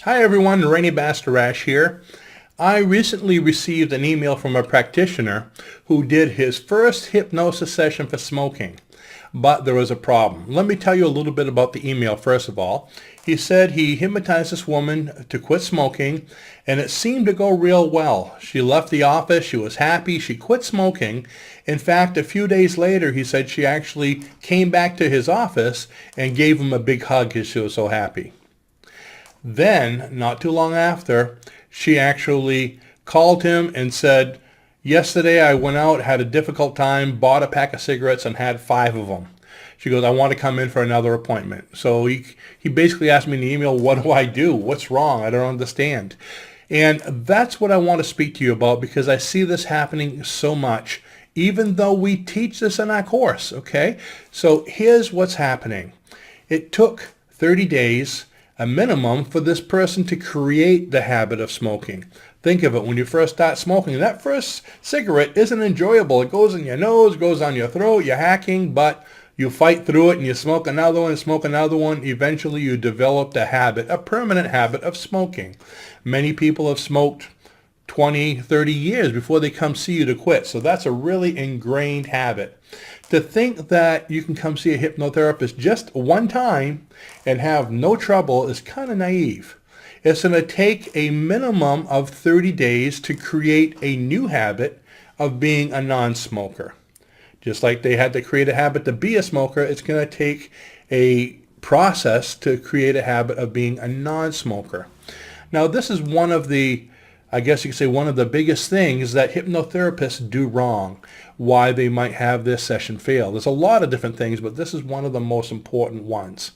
Hi everyone, Rene Bastarache here. I recently received an email from a practitioner who did his first hypnosis session for smoking, but there was a problem. Let me tell you a little bit about the email first of all. He said he hypnotized this woman to quit smoking, and it seemed to go real well. She left the office, she was happy, she quit smoking. In fact, a few days later, he said she actually came back to his office and gave him a big hug because she was so happy. Then, not too long after, she actually called him and said, yesterday I went out, had a difficult time, bought a pack of cigarettes and had 5 of them. She goes, I want to come in for another appointment. So he basically asked me in the email, what do I do? What's wrong? I don't understand. And that's what I want to speak to you about because I see this happening so much, even though we teach this in our course, okay? So here's what's happening. It took 30 days a minimum for this person to create the habit of smoking. Think of it, when you first start smoking, that first cigarette isn't enjoyable. It goes in your nose, goes on your throat, you're hacking, but you fight through it and you smoke another one, smoke another one. Eventually you develop the habit, a permanent habit of smoking. Many people have smoked 20, 30 years before they come see you to quit. So that's a really ingrained habit. To think that you can come see a hypnotherapist just one time and have no trouble is kind of naive. It's going to take a minimum of 30 days to create a new habit of being a non-smoker. Just like they had to create a habit to be a smoker, it's going to take a process to create a habit of being a non-smoker. Now, this is one of the, I guess you could say, one of the biggest things that hypnotherapists do wrong, why they might have this session fail. There's a lot of different things, but this is one of the most important ones.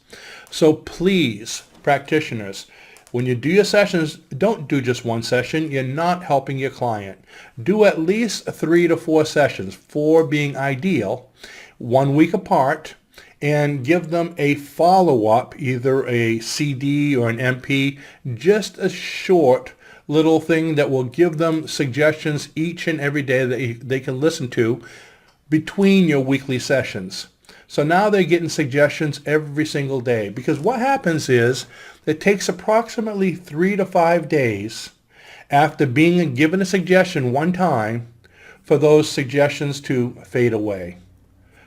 So please, practitioners, when you do your sessions, don't do just one session. You're not helping your client. Do at least 3 to 4 sessions, 4 being ideal, 1 week apart, and give them a follow-up, either a CD or an MP, just a short little thing that will give them suggestions each and every day that they can listen to between your weekly sessions. So now they're getting suggestions every single day, because what happens is it takes approximately 3 to 5 days after being given a suggestion one time for those suggestions to fade away.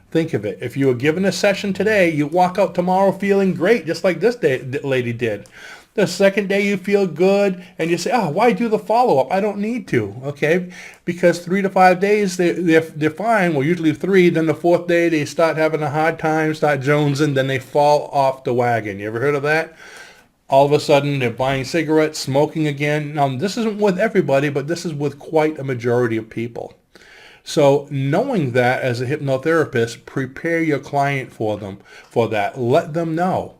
Think of it. If you were given a session today, you walk out tomorrow feeling great, just like this lady did. The second day you feel good and you say, oh, why do the follow-up? I don't need to, okay? Because 3 to 5 days, they're fine. Well, usually 3. Then the 4th day, they start having a hard time, start jonesing, then they fall off the wagon. You ever heard of that? All of a sudden, they're buying cigarettes, smoking again. Now, this isn't with everybody, but this is with quite a majority of people. So knowing that as a hypnotherapist, prepare your client for that. Let them know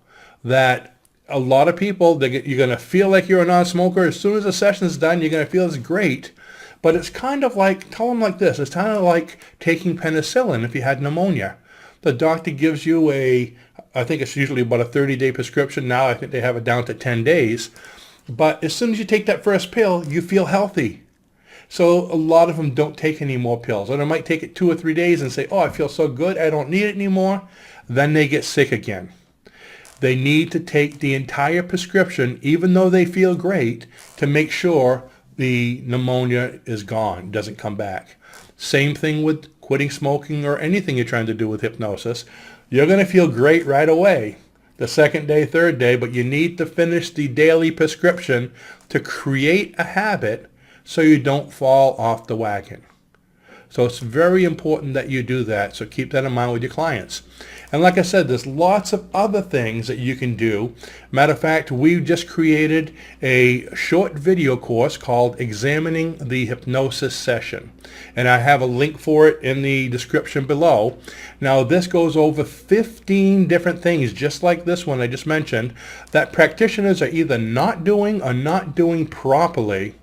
that a lot of people, you're going to feel like you're a non-smoker. As soon as the session's done, you're going to feel it's great. But it's kind of like, tell them like this, it's kind of like taking penicillin if you had pneumonia. The doctor gives you I think it's usually about a 30-day prescription. Now I think they have it down to 10 days. But as soon as you take that first pill, you feel healthy. So a lot of them don't take any more pills. Or they might take it 2 or 3 days and say, oh, I feel so good, I don't need it anymore. Then they get sick again. They need to take the entire prescription, even though they feel great, to make sure the pneumonia is gone, doesn't come back. Same thing with quitting smoking or anything you're trying to do with hypnosis. You're going to feel great right away, the 2nd day, 3rd day, but you need to finish the daily prescription to create a habit so you don't fall off the wagon. So it's very important that you do that. So keep that in mind with your clients. And like I said, there's lots of other things that you can do. Matter of fact, we just created a short video course called Examining the Hypnosis Session. And I have a link for it in the description below. Now, this goes over 15 different things, just like this one I just mentioned, that practitioners are either not doing or not doing properly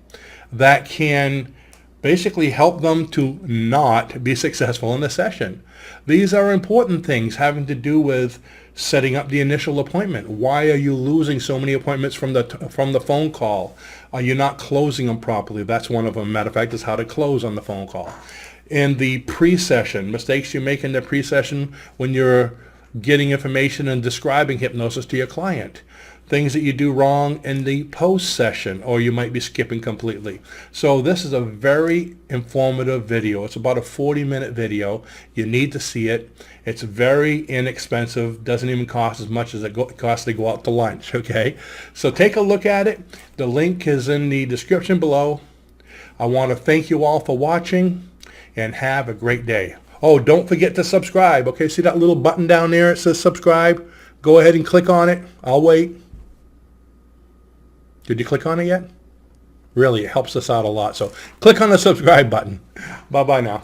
that can basically help them to not be successful in the session. These are important things having to do with setting up the initial appointment. Why are you losing so many appointments from the phone call? Are you not closing them properly? That's one of them. Matter of fact, is how to close on the phone call. In the pre-session, mistakes you make in the pre-session when you're getting information and describing hypnosis to your client. things that you do wrong in the post session, or you might be skipping completely. So this is a very informative video. It's about a 40-minute video. You need to see it. It's very inexpensive, doesn't even cost as much as it costs to go out to lunch, okay? So take a look at it. The link is in the description below. I want to thank you all for watching, and have a great day. Oh, don't forget to subscribe, okay? See that little button down there? It says subscribe. Go ahead and click on it. I'll wait. Did you click on it yet? Really, it helps us out a lot. So click on the subscribe button. Bye-bye now.